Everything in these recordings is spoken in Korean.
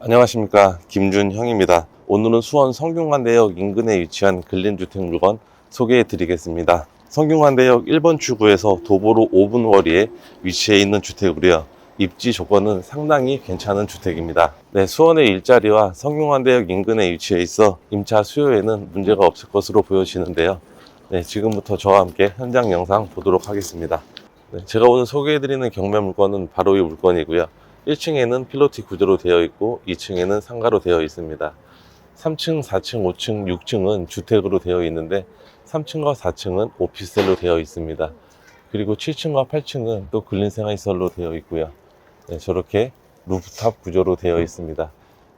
안녕하십니까, 김준형입니다. 오늘은 수원 성균관대역 인근에 위치한 근린주택 물건 소개해 드리겠습니다. 성균관대역 1번 출구에서 도보로 5분 거리에 위치해 있는 주택이고요. 입지 조건은 상당히 괜찮은 주택입니다. 네, 수원의 일자리와 성균관대역 인근에 위치해 있어 임차 수요에는 문제가 없을 것으로 보여지는데요. 네, 지금부터 저와 함께 현장 영상 보도록 하겠습니다. 네, 제가 오늘 소개해 드리는 경매 물건은 바로 이 물건이고요. 1층에는 필로티 구조로 되어 있고 2층에는 상가로 되어 있습니다. 3층, 4층, 5층, 6층은 주택으로 되어 있는데 3층과 4층은 오피스텔로 되어 있습니다. 그리고 7층과 8층은 또 근린생활시설로 되어 있고요. 네, 저렇게 루프탑 구조로 되어 있습니다.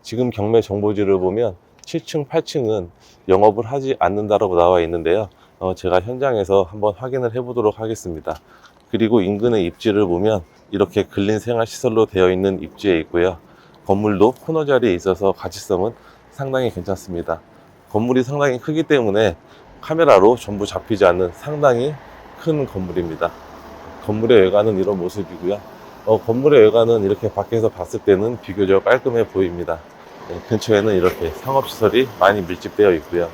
지금 경매 정보지를 보면 7층, 8층은 영업을 하지 않는다라고 나와 있는데요. 제가 현장에서 한번 확인을 해 보도록 하겠습니다. 그리고 인근의 입지를 보면 이렇게 근린생활시설로 되어 있는 입지에 있고요. 건물도 코너 자리에 있어서 가치성은 상당히 괜찮습니다. 건물이 상당히 크기 때문에 카메라로 전부 잡히지 않는 상당히 큰 건물입니다. 건물의 외관은 이런 모습이고요. 건물의 외관은 이렇게 밖에서 봤을 때는 비교적 깔끔해 보입니다. 네, 근처에는 이렇게 상업시설이 많이 밀집되어 있고요.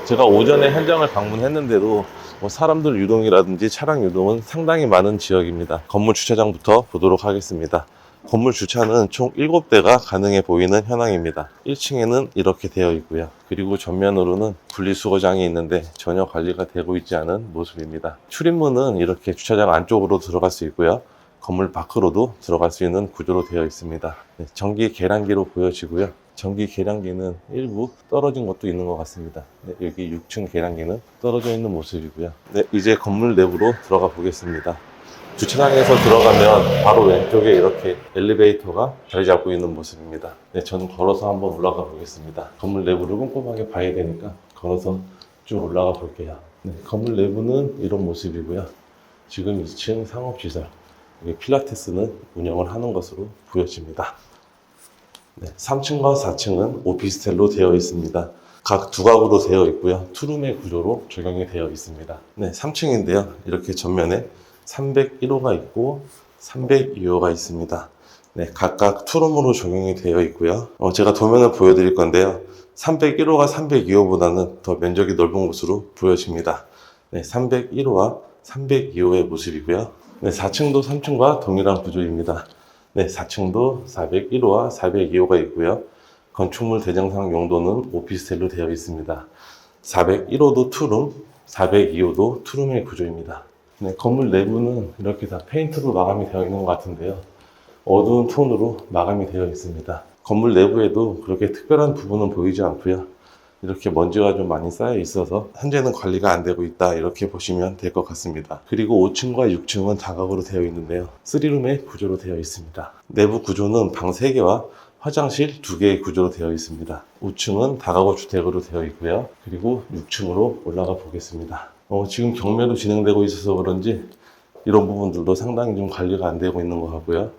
제가 오전에 현장을 방문했는데도 사람들 유동이라든지 차량 유동은 상당히 많은 지역입니다. 건물 주차장부터 보도록 하겠습니다. 건물 주차는 총 7대가 가능해 보이는 현황입니다. 1층에는 이렇게 되어 있고요. 그리고 전면으로는 분리수거장이 있는데 전혀 관리가 되고 있지 않은 모습입니다. 출입문은 이렇게 주차장 안쪽으로 들어갈 수 있고요. 건물 밖으로도 들어갈 수 있는 구조로 되어 있습니다. 네, 전기 계량기로 보여지고요. 전기 계량기는 일부 떨어진 것도 있는 것 같습니다. 네, 여기 6층 계량기는 떨어져 있는 모습이고요. 네, 이제 건물 내부로 들어가 보겠습니다. 주차장에서 들어가면 바로 왼쪽에 이렇게 엘리베이터가 자리 잡고 있는 모습입니다. 네, 저는 걸어서 한번 올라가 보겠습니다. 건물 내부를 꼼꼼하게 봐야 되니까 걸어서 쭉 올라가 볼게요. 네, 건물 내부는 이런 모습이고요. 지금 2층 상업시설, 여기 필라테스는 운영을 하는 것으로 보여집니다. 네, 3층과 4층은 오피스텔로 되어 있습니다. 각 두각으로 되어 있고요. 투룸의 구조로 적용이 되어 있습니다. 네, 3층인데요. 이렇게 전면에 301호가 있고 302호가 있습니다. 네, 각각 투룸으로 적용이 되어 있고요. 제가 도면을 보여드릴 건데요. 301호가 302호보다는 더 면적이 넓은 것으로 보여집니다. 네, 301호와 302호의 모습이고요. 네, 4층도 3층과 동일한 구조입니다. 네, 4층도 401호와 402호가 있고요. 건축물 대장상 용도는 오피스텔로 되어 있습니다. 401호도 투룸, 402호도 투룸의 구조입니다. 네, 건물 내부는 이렇게 다 페인트로 마감이 되어 있는 것 같은데요. 어두운 톤으로 마감이 되어 있습니다. 건물 내부에도 그렇게 특별한 부분은 보이지 않고요. 이렇게 먼지가 좀 많이 쌓여 있어서 현재는 관리가 안 되고 있다, 이렇게 보시면 될 것 같습니다. 그리고 5층과 6층은 다각으로 되어 있는데요. 3룸의 구조로 되어 있습니다. 내부 구조는 방 3개와 화장실 2개의 구조로 되어 있습니다. 5층은 다가구 주택으로 되어 있고요. 그리고 6층으로 올라가 보겠습니다. 지금 경매로 진행되고 있어서 그런지 이런 부분들도 상당히 좀 관리가 안 되고 있는 것 같고요.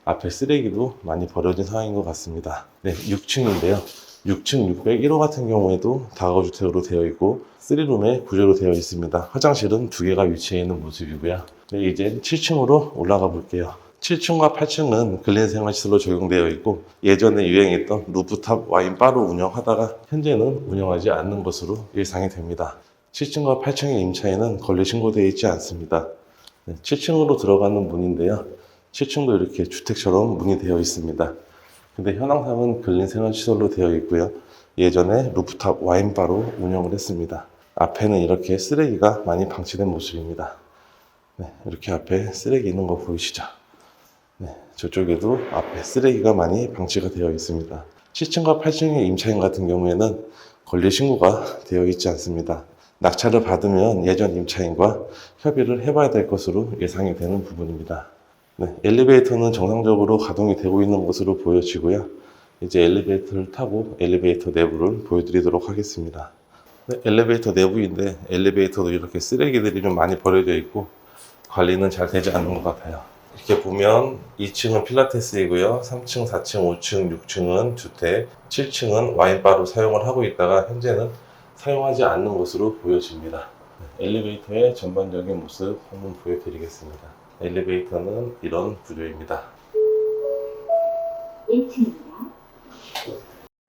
앞에 쓰레기도 많이 버려진 상황인 것 같습니다. 네, 6층인데요. 6층 601호 같은 경우에도 다가구 주택으로 되어 있고 3룸의 구조로 되어 있습니다. 화장실은 2개가 위치해 있는 모습이고요. 네, 이제 7층으로 올라가 볼게요. 7층과 8층은 근린생활시설로 적용되어 있고 예전에 유행했던 루프탑 와인바로 운영하다가 현재는 운영하지 않는 것으로 예상이 됩니다. 7층과 8층의 임차인은 권리 신고되어 있지 않습니다. 네, 7층으로 들어가는 문인데요. 7층도 이렇게 주택처럼 문이 되어 있습니다. 근데 현황상은 근린생활시설로 되어 있고요. 예전에 루프탑 와인바로 운영을 했습니다. 앞에는 이렇게 쓰레기가 많이 방치된 모습입니다. 네, 이렇게 앞에 쓰레기 있는 거 보이시죠? 네, 저쪽에도 앞에 쓰레기가 많이 방치가 되어 있습니다. 7층과 8층의 임차인 같은 경우에는 권리 신고가 되어 있지 않습니다. 낙찰을 받으면 예전 임차인과 협의를 해봐야 될 것으로 예상이 되는 부분입니다. 네, 엘리베이터는 정상적으로 가동이 되고 있는 것으로 보여지고요. 이제 엘리베이터를 타고 엘리베이터 내부를 보여드리도록 하겠습니다. 네, 엘리베이터 내부인데 엘리베이터도 이렇게 쓰레기들이 좀 많이 버려져 있고 관리는 잘 되지 않는 것 같아요. 이렇게 보면 2층은 필라테스이고요. 3층, 4층, 5층, 6층은 주택, 7층은 와인바로 사용을 하고 있다가 현재는 사용하지 않는 것으로 보여집니다. 네, 엘리베이터의 전반적인 모습 한번 보여드리겠습니다. 엘리베이터는 이런 구조입니다. 1층입니다.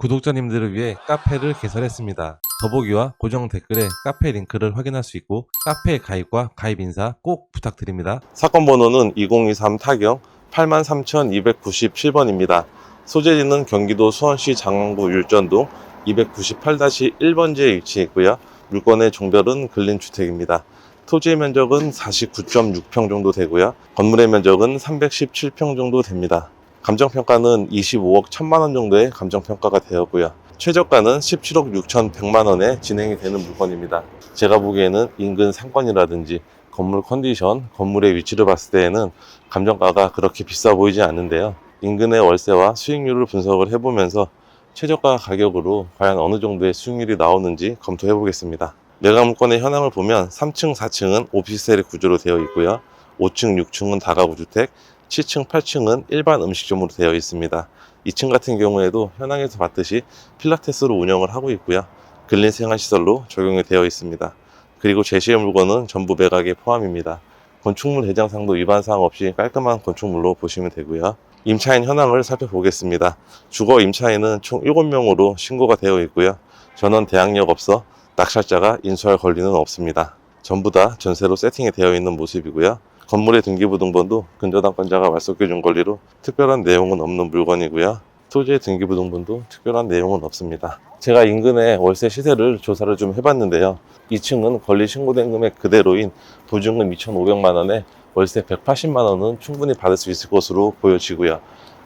구독자님들을 위해 카페를 개설했습니다. 더보기와 고정 댓글에 카페 링크를 확인할 수 있고 카페 가입과 가입 인사 꼭 부탁드립니다. 사건 번호는 2023 타경 83,297번입니다. 소재지는 경기도 수원시 장안구 율전동 298-1번지에 위치해 있고요. 물건의 종별은 근린주택입니다. 토지의 면적은 49.6평 정도 되고요. 건물의 면적은 317평 정도 됩니다. 감정평가는 25억 1천만 원 정도의 감정평가가 되었고요. 최저가는 17억 6,100만 원에 진행이 되는 물건입니다. 제가 보기에는 인근 상권이라든지 건물 컨디션, 건물의 위치를 봤을 때에는 감정가가 그렇게 비싸 보이지 않는데요. 인근의 월세와 수익률을 분석을 해보면서 최저가 가격으로 과연 어느 정도의 수익률이 나오는지 검토해 보겠습니다. 매각 물건의 현황을 보면 3층, 4층은 오피스텔 구조로 되어 있고요. 5층, 6층은 다가구 주택, 7층, 8층은 일반 음식점으로 되어 있습니다. 2층 같은 경우에도 현황에서 봤듯이 필라테스로 운영을 하고 있고요. 근린 생활시설로 적용이 되어 있습니다. 그리고 제시의 물건은 전부 매각에 포함입니다. 건축물 대장상도 위반 사항 없이 깔끔한 건축물로 보시면 되고요. 임차인 현황을 살펴보겠습니다. 주거 임차인은 총 7명으로 신고가 되어 있고요. 전원 대항력 없어 낙찰자가 인수할 권리는 없습니다. 전부 다 전세로 세팅이 되어 있는 모습이고요. 건물의 등기부등본도 근저당권자가 말소해준 권리로 특별한 내용은 없는 물건이고요. 토지의 등기부등본도 특별한 내용은 없습니다. 제가 인근의 월세 시세를 조사를 좀 해봤는데요. 2층은 권리 신고된 금액 그대로인 보증금 2,500만 원에 월세 180만 원은 충분히 받을 수 있을 것으로 보여지고요.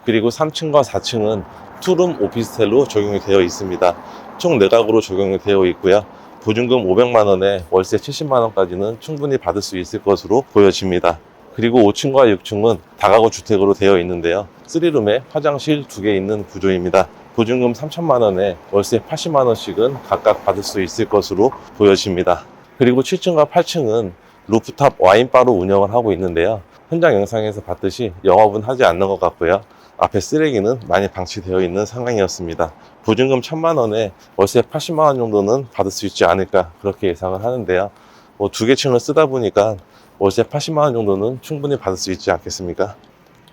그리고 3층과 4층은 투룸 오피스텔로 적용이 되어 있습니다. 총 4가구로 적용이 되어 있고요. 보증금 500만 원에 월세 70만 원까지는 충분히 받을 수 있을 것으로 보여집니다. 그리고 5층과 6층은 다가구 주택으로 되어 있는데요. 3룸에 화장실 2개 있는 구조입니다. 보증금 3천만 원에 월세 80만 원씩은 각각 받을 수 있을 것으로 보여집니다. 그리고 7층과 8층은 루프탑 와인바로 운영을 하고 있는데요. 현장 영상에서 봤듯이 영업은 하지 않는 것 같고요. 앞에 쓰레기는 많이 방치되어 있는 상황이었습니다. 보증금 1,000만 원에 월세 80만 원 정도는 받을 수 있지 않을까 그렇게 예상을 하는데요. 2개 층을 쓰다 보니까 월세 80만 원 정도는 충분히 받을 수 있지 않겠습니까?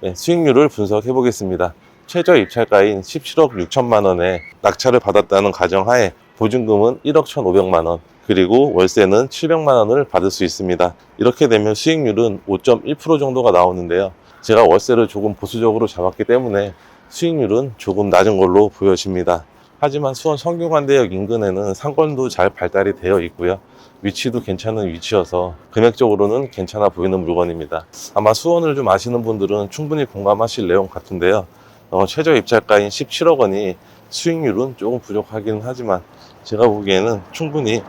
네, 수익률을 분석해 보겠습니다. 최저 입찰가인 17억 6천만 원에 낙찰을 받았다는 가정하에 보증금은 1억 1,500만 원, 그리고 월세는 700만 원을 받을 수 있습니다. 이렇게 되면 수익률은 5.1% 정도가 나오는데요. 제가 월세를 조금 보수적으로 잡았기 때문에 수익률은 조금 낮은 걸로 보여집니다. 하지만 수원 성균관대역 인근에는 상권도 잘 발달이 되어 있고요. 위치도 괜찮은 위치여서 금액적으로는 괜찮아 보이는 물건입니다. 아마 수원을 좀 아시는 분들은 충분히 공감하실 내용 같은데요. 최저 입찰가인 17억 원이 수익률은 조금 부족하긴 하지만 제가 보기에는 충분히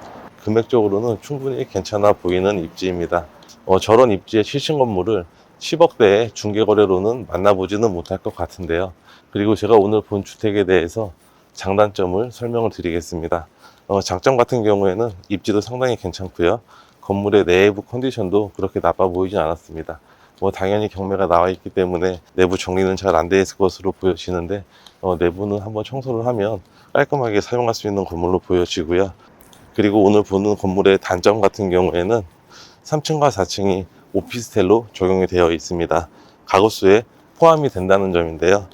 금액적으로는 충분히 괜찮아 보이는 입지입니다. 저런 입지의 7층 건물을 10억대의 중개거래로는 만나보지는 못할 것 같은데요. 그리고 제가 오늘 본 주택에 대해서 장단점을 설명을 드리겠습니다. 장점 같은 경우에는 입지도 상당히 괜찮고요. 건물의 내부 컨디션도 그렇게 나빠 보이진 않았습니다. 당연히 경매가 나와 있기 때문에 내부 정리는 잘 안 돼 있을 것으로 보여지는데 내부는 한번 청소를 하면 깔끔하게 사용할 수 있는 건물로 보여지고요. 그리고 오늘 보는 건물의 단점 같은 경우에는 3층과 4층이 오피스텔로 적용이 되어 있습니다. 가구수에 포함이 된다는 점인데요.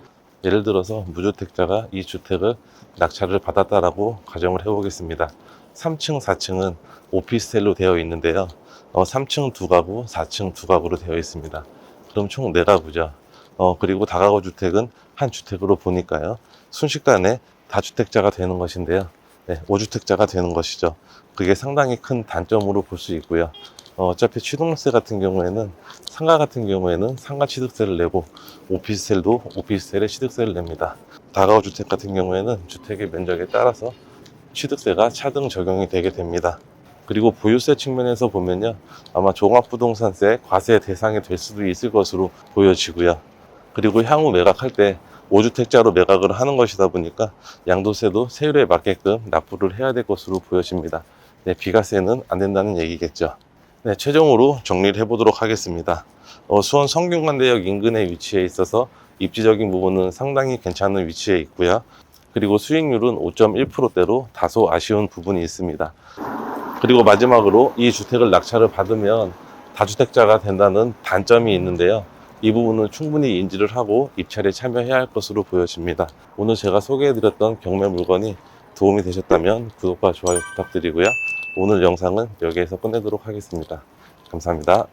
예를 들어서 무주택자가 이 주택을 낙찰을 받았다라고 가정을 해보겠습니다. 3층, 4층은 오피스텔로 되어 있는데요. 3층 2가구, 4층 2가구로 되어 있습니다. 그럼 총 4가구죠. 그리고 다가구 주택은 한 주택으로 보니까요. 순식간에 다주택자가 되는 것인데요. 네, 5주택자가 되는 것이죠. 그게 상당히 큰 단점으로 볼 수 있고요. 어차피 취득세 같은 경우에는 상가 같은 경우에는 상가 취득세를 내고 오피스텔도 오피스텔에 취득세를 냅니다. 다가구 주택 같은 경우에는 주택의 면적에 따라서 취득세가 차등 적용이 되게 됩니다. 그리고 보유세 측면에서 보면요, 아마 종합부동산세 과세 대상이 될 수도 있을 것으로 보여지고요. 그리고 향후 매각할 때 5주택자로 매각을 하는 것이다 보니까 양도세도 세율에 맞게끔 납부를 해야 될 것으로 보여집니다. 네, 비과세는 안 된다는 얘기겠죠. 네, 최종으로 정리를 해보도록 하겠습니다. 수원 성균관대역 인근에 위치해 있어서 입지적인 부분은 상당히 괜찮은 위치에 있고요. 그리고 수익률은 5.1%대로 다소 아쉬운 부분이 있습니다. 그리고 마지막으로 이 주택을 낙찰을 받으면 다주택자가 된다는 단점이 있는데요. 이 부분은 충분히 인지를 하고 입찰에 참여해야 할 것으로 보여집니다. 오늘 제가 소개해드렸던 경매 물건이 도움이 되셨다면 구독과 좋아요 부탁드리고요. 오늘 영상은 여기에서 끝내도록 하겠습니다. 감사합니다.